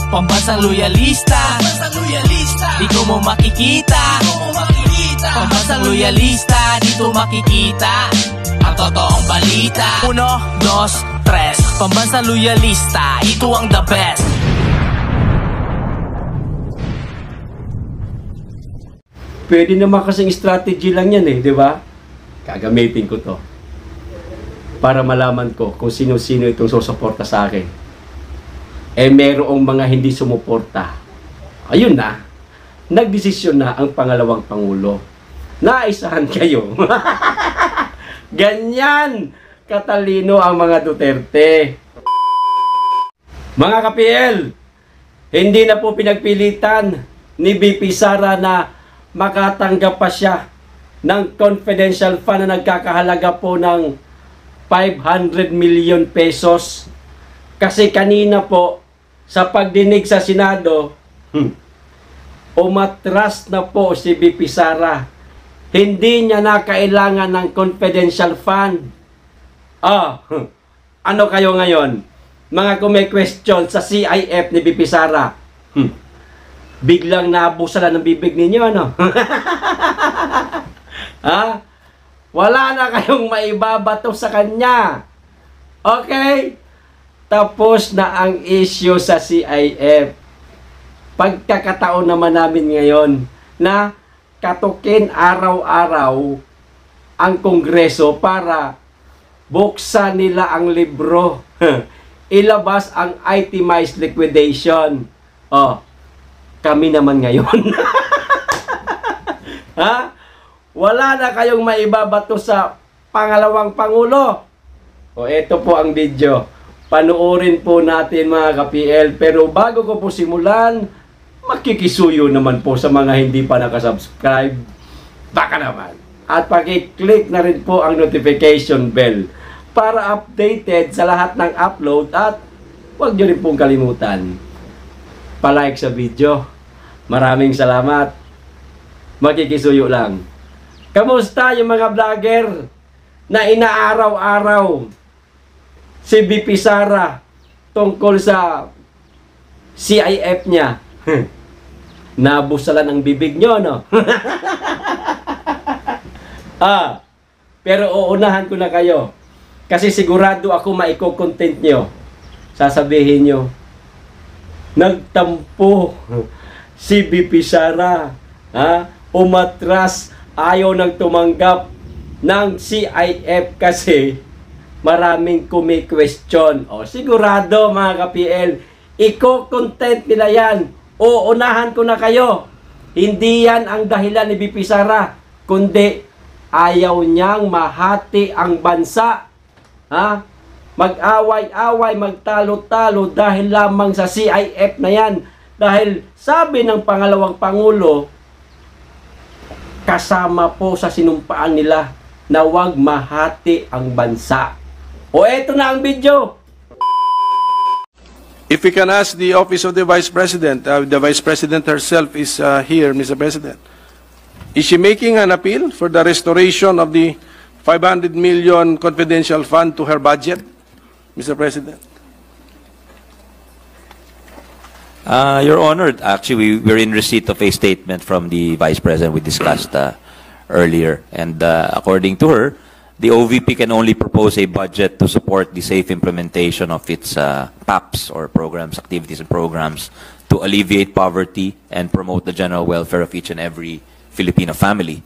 Pambansang loyalista, dito mo makikita. Pambansang loyalista, dito makikita ang totoong balita. 1, 2, 3. Pambansang loyalista, ito ang the best. Pwede naman kasing strategy lang yan di ba? Gagamitin ko to para malaman ko kung sino-sino itong susuporta sa akin. Merong mga hindi sumuporta. Ayun na, nagdesisyon na ang pangalawang Pangulo. Naisahan kayo. Ganyan katalino ang mga Duterte. Mga ka-PL, hindi na po pinagpilitan ni VP Sara na makatanggap pa siya ng confidential fund na nagkakahalaga po ng 500 million pesos. Kasi kanina po, sa pagdinig sa Senado, umatras na po si VP Sara. Hindi niya na kailangan ng confidential fund. Ano kayo ngayon? Mga kume-question sa CIF ni VP Sara. Biglang naabusalan ng bibig ninyo, ano? Wala na kayong maibabato sa kanya. Okay? Tapos na ang issue sa CIF. Pagkakataon naman namin ngayon na katukin araw-araw ang Kongreso para buksan nila ang libro. Ilabas ang itemized liquidation. Kami naman ngayon. Wala na kayong maibabato sa pangalawang Pangulo. Ito po ang video. Panoorin po natin mga ka-PL. Pero bago ko po simulan, makikisuyo naman po sa mga hindi pa nakasubscribe. Baka naman. At pakiclick na rin po ang notification bell para updated sa lahat ng upload. At huwag nyo rin pong kalimutan palike sa video. Maraming salamat. Makikisuyo lang. Kamusta yung mga vlogger na inaaraw-araw si VP Sara tungkol sa CIF niya? Nabusalan ang bibig nyo, no? Pero uunahan ko na kayo. Kasi sigurado ako maiko-content nyo. Sasabihin nyo, nagtampo si VP Sara. Umatras, ayaw nang tumanggap ng CIF kasi maraming kumi-question. Sigurado mga ka-PL, iko-content nila yan. Uunahan ko na kayo. Hindi yan ang dahilan ni VP Sara, kundi ayaw niyang mahati ang bansa. Mag-away-away, magtalo-talo dahil lamang sa CIF na yan. Dahil sabi ng pangalawang Pangulo, kasama po sa sinumpaan nila na wag mahati ang bansa. Eto na ang video. If we can ask the Office of the Vice President herself is here, Mr. President. Is she making an appeal for the restoration of the 500 million confidential fund to her budget, Mr. President? Your Honor, actually, we're in receipt of a statement from the Vice President we discussed earlier. And according to her, the OVP can only propose a budget to support the safe implementation of its PAPs, or programs, activities and programs, to alleviate poverty and promote the general welfare of each and every Filipino family.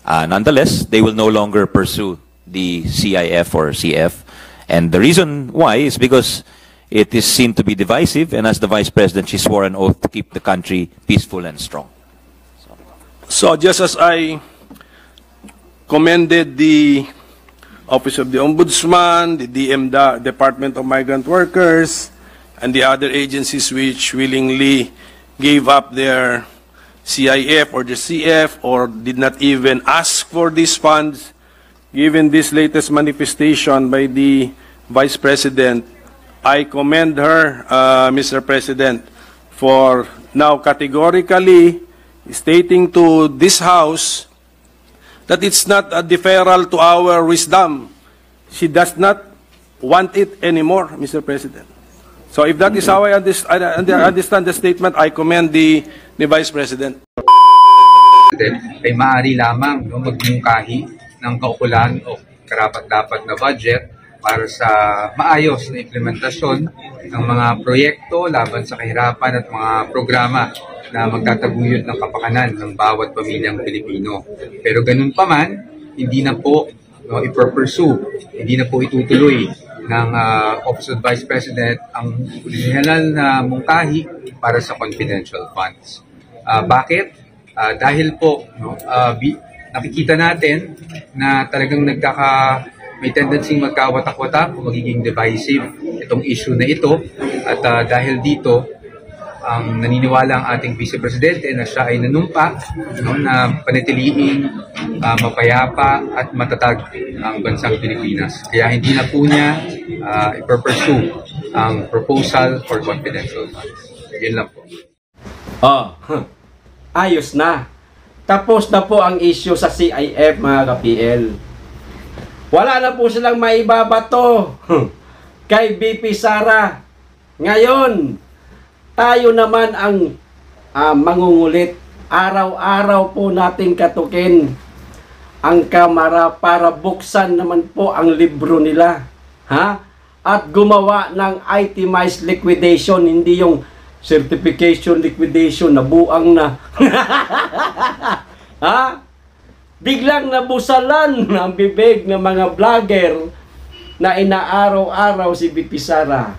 Nonetheless, they will no longer pursue the CIF or CF. And the reason why is because it is seen to be divisive, and as the Vice President, she swore an oath to keep the country peaceful and strong. So just as I commended the Office of the Ombudsman, the Department of Migrant Workers, and the other agencies which willingly gave up their CIF or the CF or did not even ask for these funds, given this latest manifestation by the Vice President, I commend her, Mr. President, for now categorically stating to this House that it's not a deferral to our wisdom. She does not want it anymore, Mr. President. So if that is how I understand the statement, I commend the Vice President. Ay maaari lamang magmungkahi ng kaukulan o karapat-dapat na budget para sa maayos na implementasyon ng mga proyekto laban sa kahirapan at mga programa na magtataguyod ng kapakanan ng bawat pamilyang Pilipino. Pero ganun pa man, hindi na po i-pursue, hindi na po itutuloy ng Office of Vice President ang original na mungkahi para sa confidential funds. Bakit? Dahil po nakikita natin na talagang may tendency magkawatak-watak o magiging divisive itong issue na ito at dahil dito ang naniniwala ang ating Vice Presidente na siya ay nanumpa na panatiliing mapayapa at matatag ang bansang Pilipinas. Kaya hindi na po niya i-pursue ang proposal for confidential funds. Yun lang po. Ayos na. Tapos na po ang issue sa CIF, mga ka-PL. Wala na po silang maibabato kay BP Sara. Ngayon, tayo naman ang mangungulit. Araw-araw po nating katukin ang kamera para buksan naman po ang libro nila. At gumawa ng itemized liquidation, hindi yung certification liquidation na buang na. Biglang nabusalan ang bibig ng mga vlogger na inaaraw-araw si BP Sara.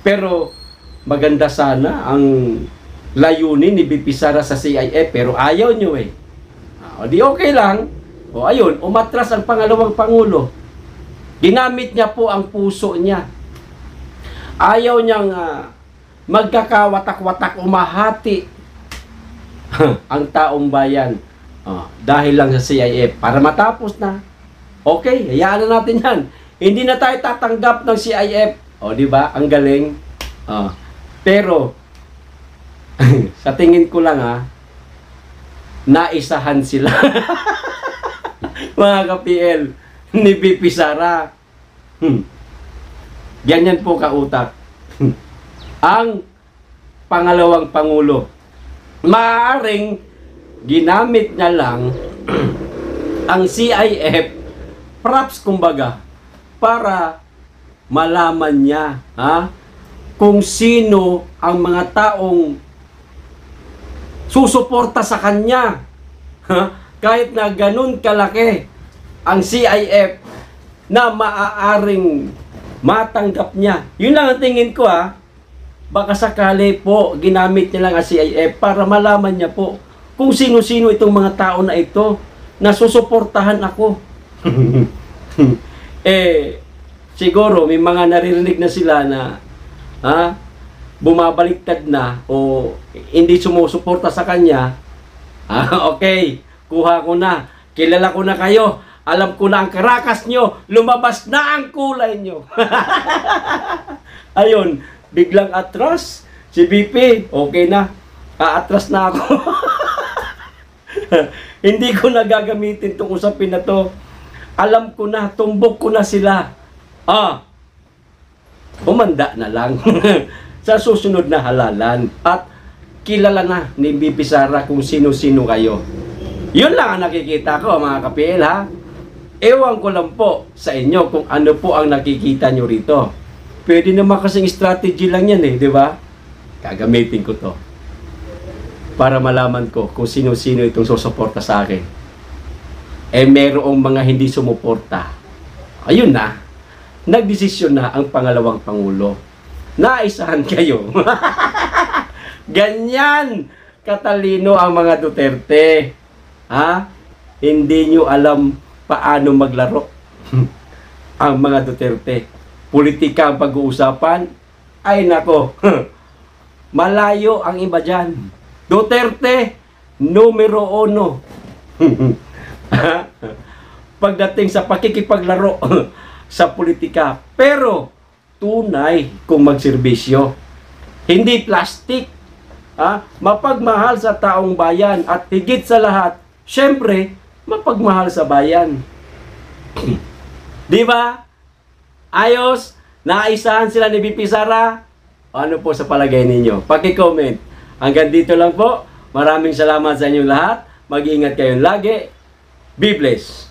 Pero maganda sana ang layunin ni BP Sara sa CIF, pero ayaw nyo eh. Di okay lang. Ayun, umatras ang pangalawang Pangulo. Ginamit niya po ang puso niya. Ayaw niyang magkakawatak-watak, umahati ang taong bayan. Dahil lang sa CIF, para matapos na. Okay, hayaan na natin yan. Hindi na tayo tatanggap ng CIF. Di ba? Ang galing. Pero, sa tingin ko lang naisahan sila. Mga ka-PL, ni BP Sara. Ganyan po kautak. Ang pangalawang Pangulo. Maaaring ginamit niya lang ang CIF props kumbaga para malaman niya kung sino ang mga taong susuporta sa kanya. Kahit na ganun kalaki ang CIF na maaaring matanggap niya. Yun lang ang tingin ko Baka sakali po ginamit niya lang ang CIF para malaman niya po kung sino-sino itong mga tao na ito na susuportahan ako. Siguro may mga naririnig na sila na bumabaliktad na o hindi sumusuporta sa kanya. Okay, kuha ko na. Kilala ko na kayo. Alam ko na ang karakas nyo. Lumabas na ang kulay nyo. Ayun, biglang atras. Si BP, okay na. Atras na ako. Hindi ko na gagamitin itong usapin na to. Alam ko na, tumbok ko na sila. Umanda na lang. Sa susunod na halalan. At kilala na ni BP Sara kung sino-sino kayo. Yun lang ang nakikita ko, mga ka-PL Ewan ko lang po sa inyo kung ano po ang nakikita nyo rito. Pwede naman kasing strategy lang yan di ba? Gagamitin ko to. Para malaman ko kung sino-sino itong susuporta sa akin. Merong mga hindi sumuporta. Ayun na. Nagdesisyon na ang pangalawang Pangulo. Naisahan kayo. Ganyan katalino ang mga Duterte. Hindi nyo alam paano maglaro ang mga Duterte. Politika ang pag-uusapan. Ay nako. Malayo ang iba dyan. Duterte, numero 1. Pagdating sa pakikipaglaro sa politika. Pero, tunay kung magserbisyo. Hindi plastic. Mapagmahal sa taong bayan. At higit sa lahat, syempre, mapagmahal sa bayan. Di ba? Ayos, naisahan sila ni BP Sara. Ano po sa palagay ninyo? Paki-comment. Hanggang dito lang po. Maraming salamat sa inyong lahat. Mag-iingat kayo lagi. Be blessed.